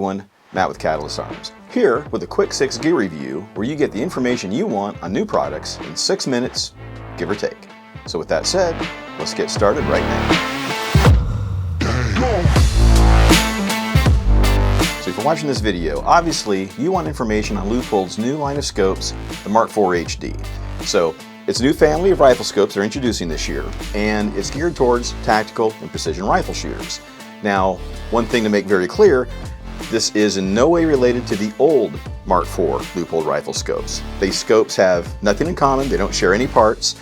everyone, Matt with Catalyst Arms. Here with a quick 6 gear review where you get the information you want on new products in 6 minutes, give or take. So with that said, let's get started right now. So if you're watching this video, obviously you want information on Leupold's new line of scopes, the Mark IV HD. So it's a new family of rifle scopes they're introducing this year, and it's geared towards tactical and precision rifle shooters. Now, one thing to make very clear, this is in no way related to the old Mark IV Leupold rifle scopes. These scopes have nothing in common, they don't share any parts.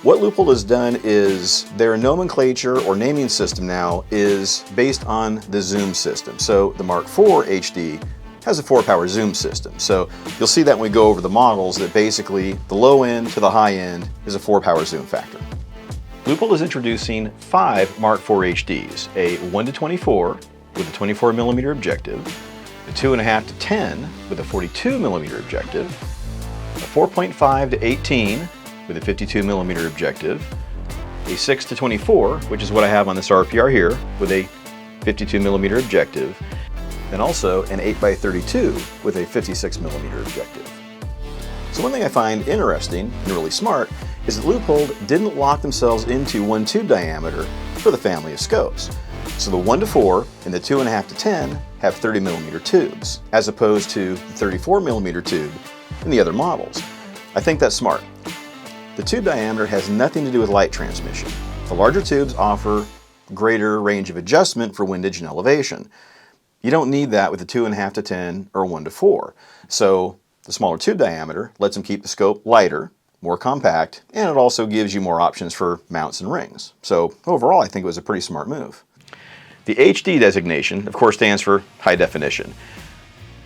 What Leupold has done is their nomenclature or naming system now is based on the zoom system. So the Mark IV HD has a 4-power zoom system. So you'll see that when we go over the models that basically the low end to the high end is a 4-power zoom factor. Leupold is introducing 5 Mark IV HDs, a 1:24 with a 24mm objective, a 2.5:10 with a 42mm objective, a 4.5:18 with a 52mm objective, a 6:24, which is what I have on this RPR here, with a 52mm objective, and also an 8x32 with a 56mm objective. So one thing I find interesting and really smart is that Leupold didn't lock themselves into one tube diameter for the family of scopes. So the 1:4 and the 2.5:10 have 30mm tubes, as opposed to the 34mm tube in the other models. I think that's smart. The tube diameter has nothing to do with light transmission. The larger tubes offer greater range of adjustment for windage and elevation. You don't need that with the 2.5:10 or 1:4. So the smaller tube diameter lets them keep the scope lighter, more compact, and it also gives you more options for mounts and rings. So overall, I think it was a pretty smart move. The HD designation, of course, stands for high definition.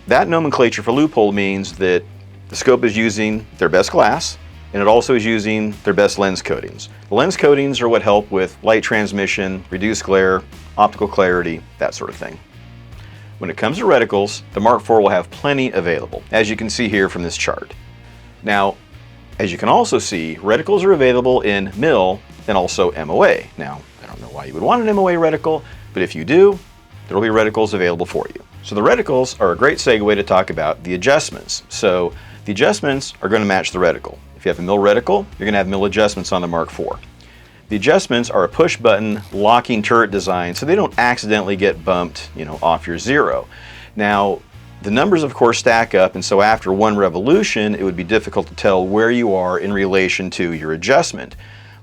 That nomenclature for Leupold means that the scope is using their best glass, and it also is using their best lens coatings. The lens coatings are what help with light transmission, reduced glare, optical clarity, that sort of thing. When it comes to reticles, the Mark IV will have plenty available, as you can see here from this chart. Now, as you can also see, reticles are available in mil and also MOA. Now, I don't know why you would want an MOA reticle, but if you do, there will be reticles available for you. So the reticles are a great segue to talk about the adjustments. So the adjustments are going to match the reticle. If you have a mil reticle, you're going to have mil adjustments on the Mark IV. The adjustments are a push-button locking turret design, so they don't accidentally get bumped, off your zero. Now, the numbers, of course, stack up, and so after one revolution, it would be difficult to tell where you are in relation to your adjustment.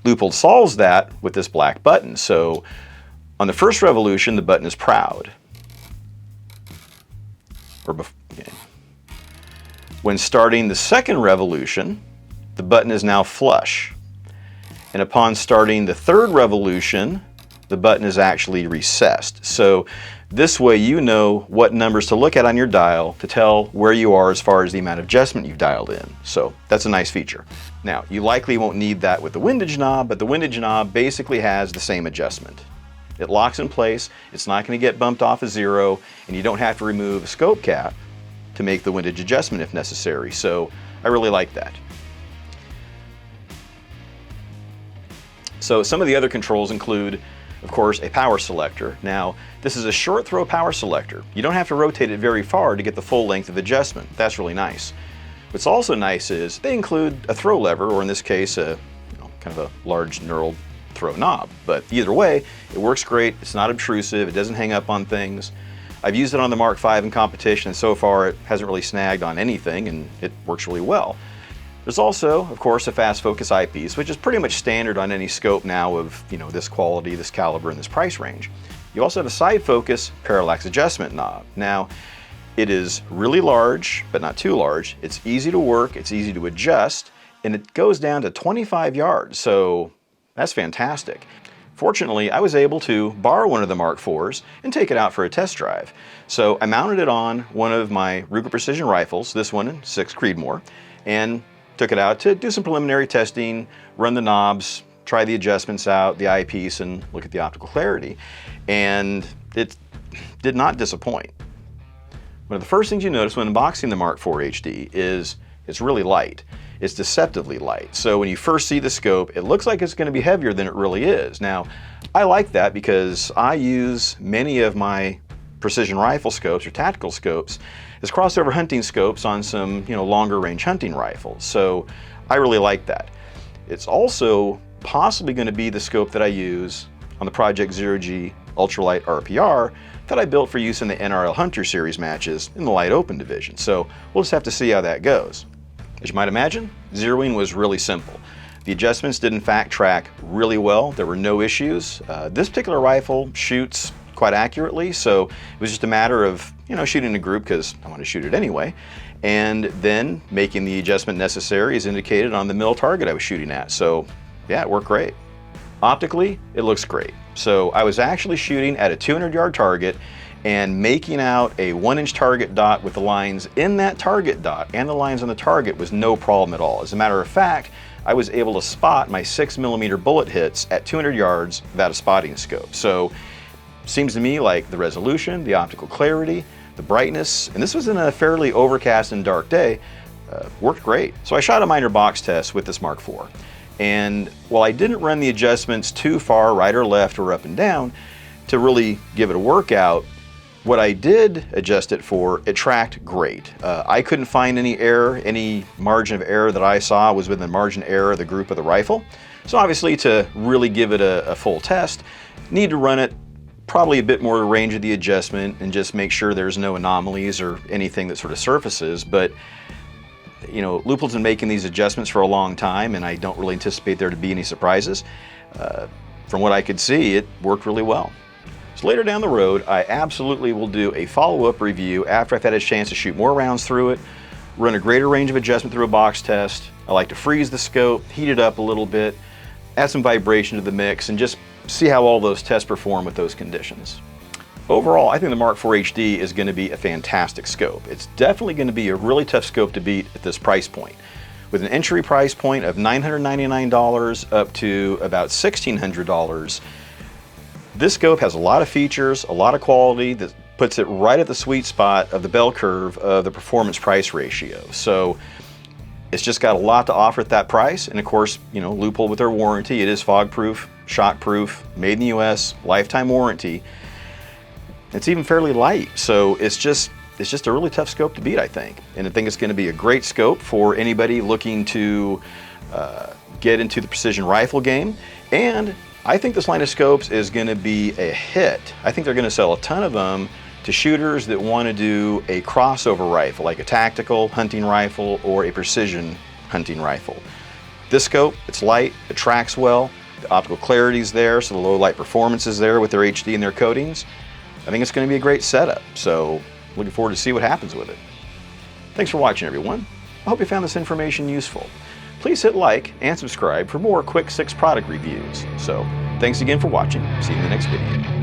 Leupold solves that with this black button. So on the first revolution, the button is proud. When starting the second revolution, the button is now flush. And upon starting the third revolution, the button is actually recessed. So this way you know what numbers to look at on your dial to tell where you are as far as the amount of adjustment you've dialed in. So that's a nice feature. Now, you likely won't need that with the windage knob, but the windage knob basically has the same adjustment. It locks in place, it's not going to get bumped off of zero, and you don't have to remove a scope cap to make the windage adjustment if necessary. So I really like that. So some of the other controls include, of course, a power selector. Now, this is a short throw power selector. You don't have to rotate it very far to get the full length of adjustment. That's really nice. What's also nice is they include a throw lever, or in this case, kind of a large knurled throw knob. But either way, it works great. It's not obtrusive. It doesn't hang up on things. I've used it on the Mark V in competition, and so far it hasn't really snagged on anything, and it works really well. There's also, of course, a fast focus eyepiece, which is pretty much standard on any scope now of, this quality, this caliber, and this price range. You also have a side focus parallax adjustment knob. Now, it is really large, but not too large. It's easy to work, it's easy to adjust, and it goes down to 25 yards, so that's fantastic. Fortunately, I was able to borrow one of the Mark IVs and take it out for a test drive. So I mounted it on one of my Ruger Precision rifles, this one in 6 Creedmoor, and took it out to do some preliminary testing, run the knobs, try the adjustments out, the eyepiece, and look at the optical clarity. And it did not disappoint. One of the first things you notice when unboxing the Mark IV HD is it's really light. It's deceptively light. So when you first see the scope, it looks like it's going to be heavier than it really is. Now, I like that because I use many of my precision rifle scopes or tactical scopes is crossover hunting scopes on some, longer range hunting rifles. So I really like that. It's also possibly going to be the scope that I use on the Project Zero-G Ultralight RPR that I built for use in the NRL Hunter Series matches in the light open division. So we'll just have to see how that goes. As you might imagine, zeroing was really simple. The adjustments did in fact track really well. There were no issues. This particular rifle shoots quite accurately, so it was just a matter of shooting a group because I want to shoot it anyway, and then making the adjustment necessary as indicated on the mill target I was shooting at. So yeah, it worked great. Optically, it looks great. So I was actually shooting at a 200-yard target and making out a 1-inch target dot with the lines in that target dot and the lines on the target was no problem at all. As a matter of fact, I was able to spot my 6mm bullet hits at 200 yards without a spotting scope. So seems to me like the resolution, the optical clarity, the brightness, and this was in a fairly overcast and dark day, worked great. So I shot a minor box test with this Mark IV. And while I didn't run the adjustments too far right or left or up and down to really give it a workout, what I did adjust it for, it tracked great. I couldn't find any error. Any margin of error that I saw was within the margin of error of the group of the rifle. So obviously to really give it a full test, need to run it probably a bit more range of the adjustment and just make sure there's no anomalies or anything that sort of surfaces. But Leupold's been making these adjustments for a long time, and I don't really anticipate there to be any surprises. From what I could see, it worked really well. So later down the road, I absolutely will do a follow-up review after I've had a chance to shoot more rounds through it, run a greater range of adjustment through a box test. I like to freeze the scope, heat it up a little bit, add some vibration to the mix, and just see how all those tests perform with those conditions. Overall, I think the Mark IV HD is going to be a fantastic scope. It's definitely going to be a really tough scope to beat at this price point. With an entry price point of $999 up to about $1,600, this scope has a lot of features, a lot of quality that puts it right at the sweet spot of the bell curve of the performance price ratio. So it's just got a lot to offer at that price. And of course, Leupold with their warranty, it is fog-proof, shock-proof, made in the US, lifetime warranty. It's even fairly light, so it's just a really tough scope to beat, I think. And I think it's going to be a great scope for anybody looking to get into the precision rifle game. And I think this line of scopes is going to be a hit. I think they're going to sell a ton of them to shooters that want to do a crossover rifle, like a tactical hunting rifle or a precision hunting rifle. This scope, it's light, it tracks well, the optical clarity is there, so the low light performance is there with their HD and their coatings. I think it's going to be a great setup, so looking forward to see what happens with it. Thanks for watching, everyone. I hope you found this information useful. Please hit like and subscribe for more quick 6 product reviews. So, thanks again for watching. See you in the next video.